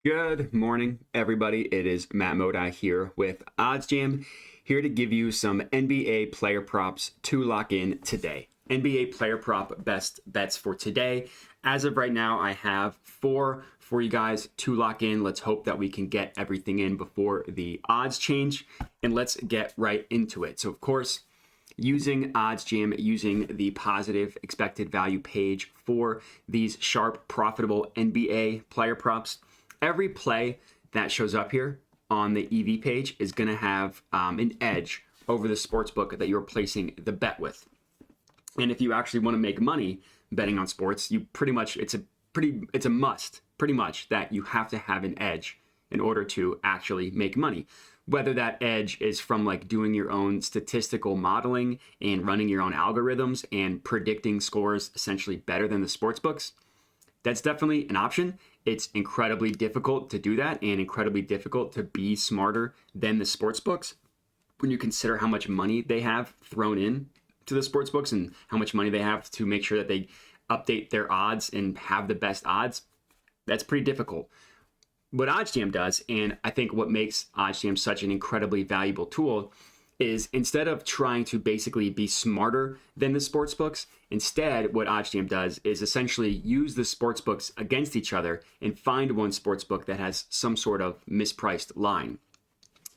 Good morning, everybody. It is Matt Modi here with OddsJam, here to give you some NBA player props to lock in today. NBA player prop best bets for today. As of right now, I have 4 for you guys to lock in. Let's hope that we can get everything in before the odds change, and let's get right into it. So, of course, using OddsJam, using the positive expected value page for these sharp, profitable NBA player props. Every play that shows up here on the EV page is going to have an edge over the sportsbook that you're placing the bet with. And if you actually want to make money betting on sports, you pretty much it's a must pretty much that you have to have an edge in order to actually make money. Whether that edge is from like doing your own statistical modeling and running your own algorithms and predicting scores essentially better than the sportsbooks, that's definitely an option. It's incredibly difficult to do that and incredibly difficult to be smarter than the sports books when you consider how much money they have thrown in to the sports books and how much money they have to make sure that they update their odds and have the best odds. That's pretty difficult. What OddsJam does, and I think what makes OddsJam such an incredibly valuable tool, is instead of trying to basically be smarter than the sports books, instead what OddsJam does is essentially use the sports books against each other and find one sports book that has some sort of mispriced line.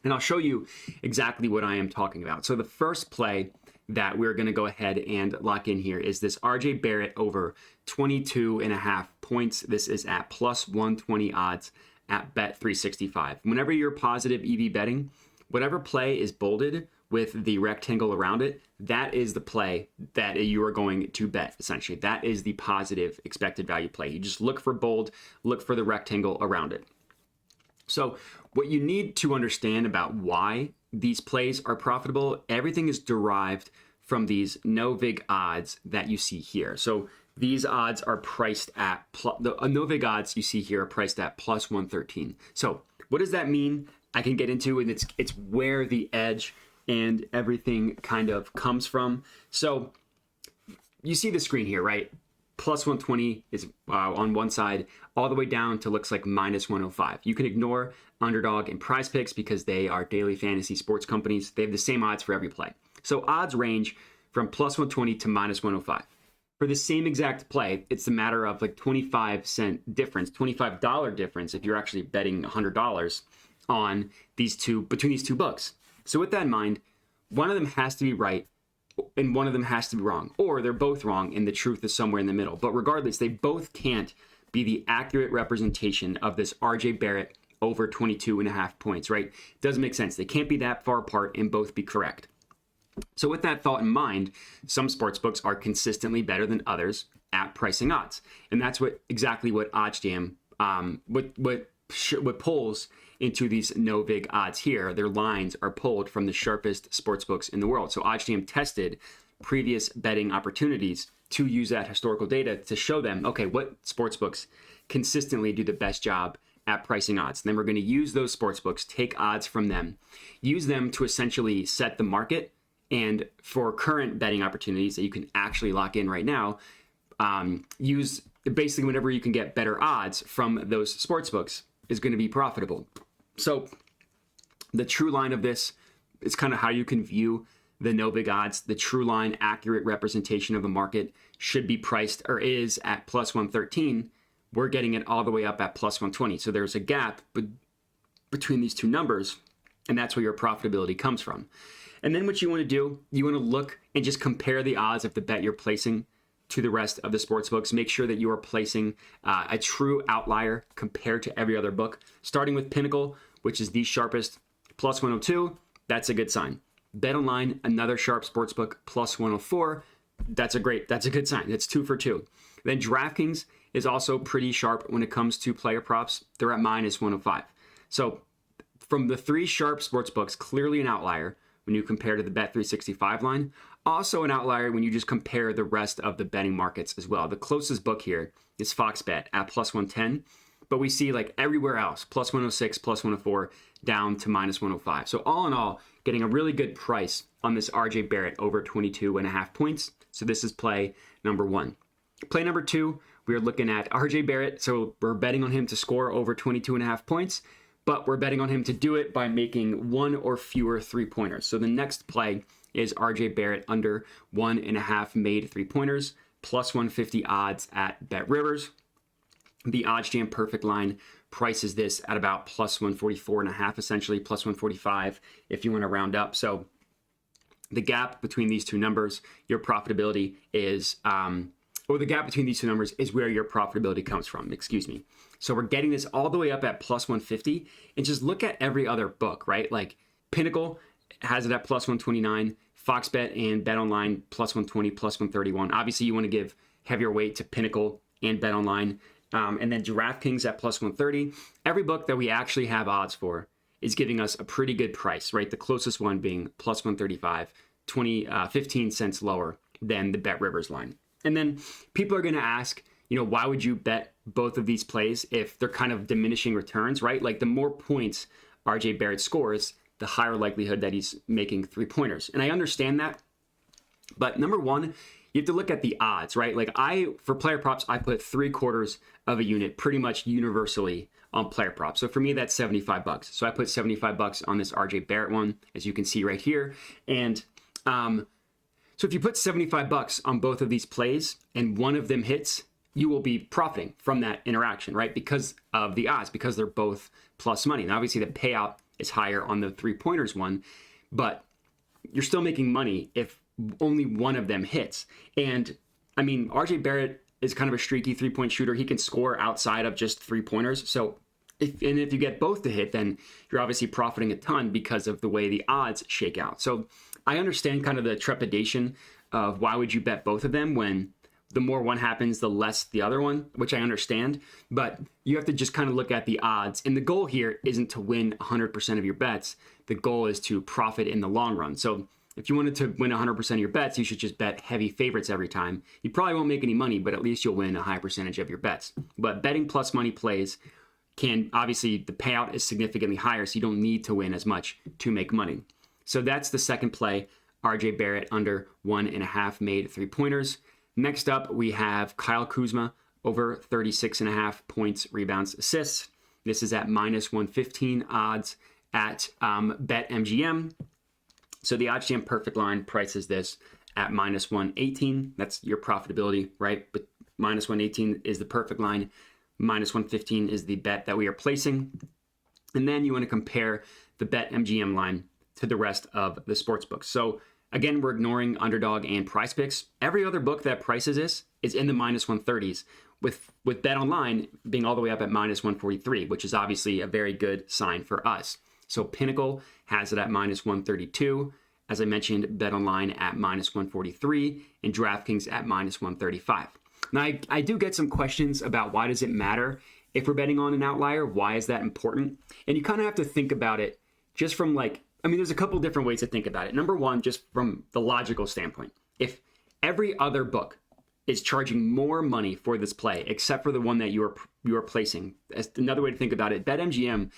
And I'll show you exactly what I am talking about. So the first play that we're going to go ahead and lock in here is this RJ Barrett over 22.5 points. This is at plus 120 odds at Bet365. Whenever you're positive EV betting, whatever play is bolded with the rectangle around it, that is the play that you are going to bet, essentially. That is the positive expected value play. You just look for bold, look for the rectangle around it. So what you need to understand about why these plays are profitable, everything is derived from these no vig odds that you see here. So these odds are priced at, the no vig odds you see here are priced at plus 113. So what does that mean? I can get into, and it's where the edge and everything kind of comes from. So you see the screen here, right? Plus 120 is on one side, all the way down to looks like minus 105. You can ignore Underdog and Prize Picks because they are daily fantasy sports companies. They have the same odds for every play. So odds range from plus 120 to minus 105. For the same exact play, it's a matter of like 25-cent difference, $25 difference if you're actually betting $100 on these two, between these two books. So with that in mind, one of them has to be right and one of them has to be wrong, or they're both wrong and the truth is somewhere in the middle. But regardless, they both can't be the accurate representation of this RJ Barrett over 22.5 points, right? It doesn't make sense. They can't be that far apart and both be correct. So with that thought in mind, some sportsbooks are consistently better than others at pricing odds. And that's exactly what OddsJam, what pulls into these no vig odds here. Their lines are pulled from the sharpest sportsbooks in the world. So OddsJam tested previous betting opportunities to use that historical data to show them, okay, what sportsbooks consistently do the best job at pricing odds. And then we're going to use those sportsbooks, take odds from them, use them to essentially set the market. And for current betting opportunities that you can actually lock in right now, use basically whenever you can get better odds from those sportsbooks is going to be profitable. So the true line of this is kind of how you can view the no vig odds. The true line, accurate representation of the market should be priced or is at plus 113. We're getting it all the way up at plus 120. So there's a gap between these two numbers, and that's where your profitability comes from. And then what you want to do, you want to look and just compare the odds of the bet you're placing to the rest of the sports books. Make sure that you are placing a true outlier compared to every other book. Starting with Pinnacle, which is the sharpest, plus 102, that's a good sign. BetOnline, another sharp sports book, plus 104, that's a good sign. That's 2 for 2. Then DraftKings is also pretty sharp when it comes to player props. They're at minus 105. So from the 3 sharp sports books, clearly an outlier when you compare to the Bet365 line. Also an outlier when you just compare the rest of the betting markets as well. The closest book here is Fox Bet at plus 110, but we see like everywhere else, plus 106, plus 104, down to minus 105. So all in all, getting a really good price on this RJ Barrett over 22.5 points. So this is play number 1. Play number 2, we're looking at RJ Barrett. So we're betting on him to score over 22.5 points, but we're betting on him to do it by making one or fewer 3-pointers. So the next play is RJ Barrett under 1.5 made 3-pointers, plus 150 odds at BetRivers. The OddsJam perfect line prices this at about plus 144.5, essentially plus 145 if you want to round up. So the gap between these two numbers, your profitability is, or the gap between these two numbers is where your profitability comes from, excuse me. So we're getting this all the way up at plus 150, and just look at every other book, right? Like Pinnacle has it at plus 129, Fox Bet and BetOnline plus 120, plus 131. Obviously, you want to give heavier weight to Pinnacle and BetOnline. And then DraftKings at plus 130. Every book that we actually have odds for is giving us a pretty good price, right? The closest one being plus 135, 15 cents lower than the BetRivers line. And then people are going to ask, why would you bet both of these plays if they're kind of diminishing returns, right? Like the more points RJ Barrett scores, the higher likelihood that he's making 3-pointers. And I understand that. But number one, you have to look at the odds, right? Like for player props, I put 3/4 of a unit pretty much universally on player props. So for me, that's $75. So I put $75 on this RJ Barrett one, as you can see right here. And so if you put $75 on both of these plays and one of them hits, you will be profiting from that interaction, right? Because of the odds, because they're both plus money. And obviously the payout is higher on the 3-pointers one, but you're still making money if only one of them hits. And I mean, RJ Barrett is kind of a streaky 3-point shooter. He can score outside of just 3-pointers. So if you get both to hit, then you're obviously profiting a ton because of the way the odds shake out. So I understand kind of the trepidation of why would you bet both of them when the more one happens, the less the other one, which I understand. But you have to just kind of look at the odds. And the goal here isn't to win 100% of your bets. The goal is to profit in the long run. So if you wanted to win 100% of your bets, you should just bet heavy favorites every time. You probably won't make any money, but at least you'll win a high percentage of your bets. But betting plus money plays can, obviously, the payout is significantly higher, so you don't need to win as much to make money. So that's the second play, RJ Barrett under 1.5 made 3-pointers. Next up, we have Kyle Kuzma over 36.5 points, rebounds, assists. This is at minus 115 odds at BetMGM. So the OddsJam perfect line prices this at minus 118. That's your profitability, right? But minus 118 is the perfect line. Minus 115 is the bet that we are placing. And then you want to compare the BetMGM line to the rest of the sports books. So again, we're ignoring Underdog and Prize Picks. Every other book that prices this is in the minus 130s, with BetOnline being all the way up at minus 143, which is obviously a very good sign for us. So Pinnacle has it at minus 132. As I mentioned, BetOnline at minus 143 and DraftKings at minus 135. Now, I do get some questions about why does it matter if we're betting on an outlier? Why is that important? And you kind of have to think about it just from there's a couple different ways to think about it. Number one, just from the logical standpoint. If every other book is charging more money for this play, except for the one that you are placing, as another way to think about it, BetMGM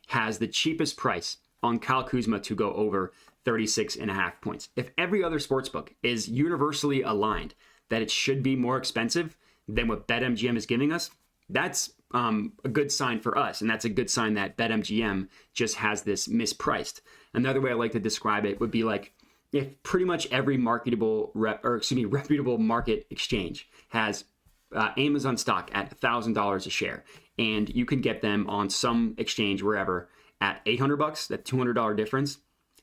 has the cheapest price on Kyle Kuzma to go over 36.5 points. If every other sportsbook is universally aligned that it should be more expensive than what BetMGM is giving us, that's a good sign for us. And that's a good sign that BetMGM just has this mispriced. Another way I like to describe it would be like if pretty much every reputable market exchange has Amazon stock at $1,000 a share, and you can get them on some exchange wherever at $800, that $200 difference,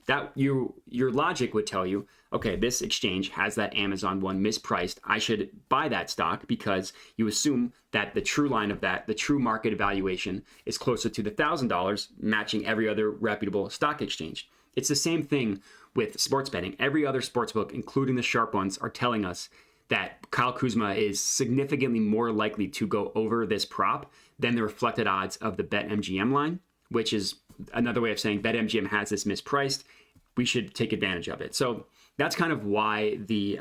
that your logic would tell you, okay, this exchange has that Amazon one mispriced. I should buy that stock because you assume that the true line of that, the true market evaluation is closer to the $1,000, matching every other reputable stock exchange. It's the same thing with sports betting. Every other sports book, including the sharp ones, are telling us that Kyle Kuzma is significantly more likely to go over this prop than the reflected odds of the BetMGM line, which is another way of saying BetMGM has this mispriced. We should take advantage of it. So that's kind of why the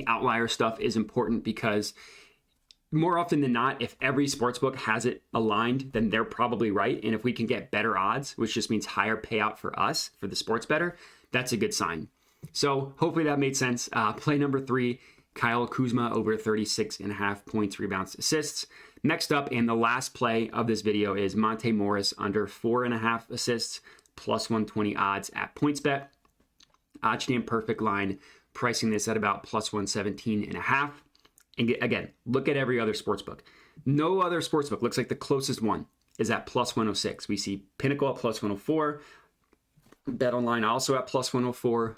outlier stuff is important, because more often than not, if every sportsbook has it aligned, then they're probably right. And if we can get better odds, which just means higher payout for us, for the sports bettor, that's a good sign. So hopefully that made sense. Play number 3 Kyle Kuzma over 36.5 points, rebounds, assists. Next up, and the last play of this video, is Monte Morris under 4.5 assists, plus 120 odds at PointsBet. OddsJam perfect line, pricing this at about plus 117.5. And again, look at every other sportsbook. No other sportsbook, looks like the closest one is at plus 106. We see Pinnacle at plus 104, BetOnline also at plus 104,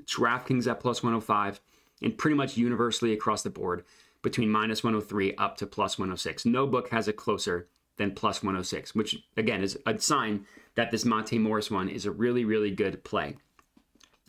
DraftKings at plus 105, and pretty much universally across the board between minus 103 up to plus 106. No book has it closer than plus 106, which again is a sign that this Monte Morris one is a really, really good play.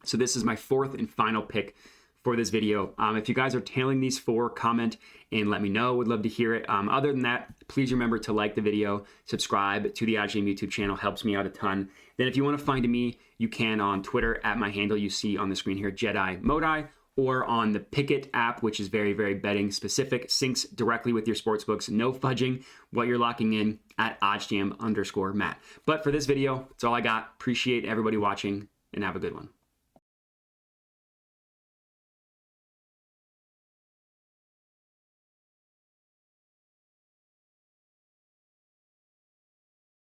So this is my fourth and final pick for this video. If you guys are tailing these four, comment and let me know. Would love to hear it. Other than that, please remember to like the video, subscribe to the OddsJam YouTube channel, helps me out a ton. Then if you want to find me, you can on Twitter at my handle you see on the screen here, Jedi Modi, or on the Pickett app, which is very, very betting specific, syncs directly with your sportsbooks, no fudging what you're locking in, at OddsJam_Matt. But for this video, that's all I got. Appreciate everybody watching and have a good one.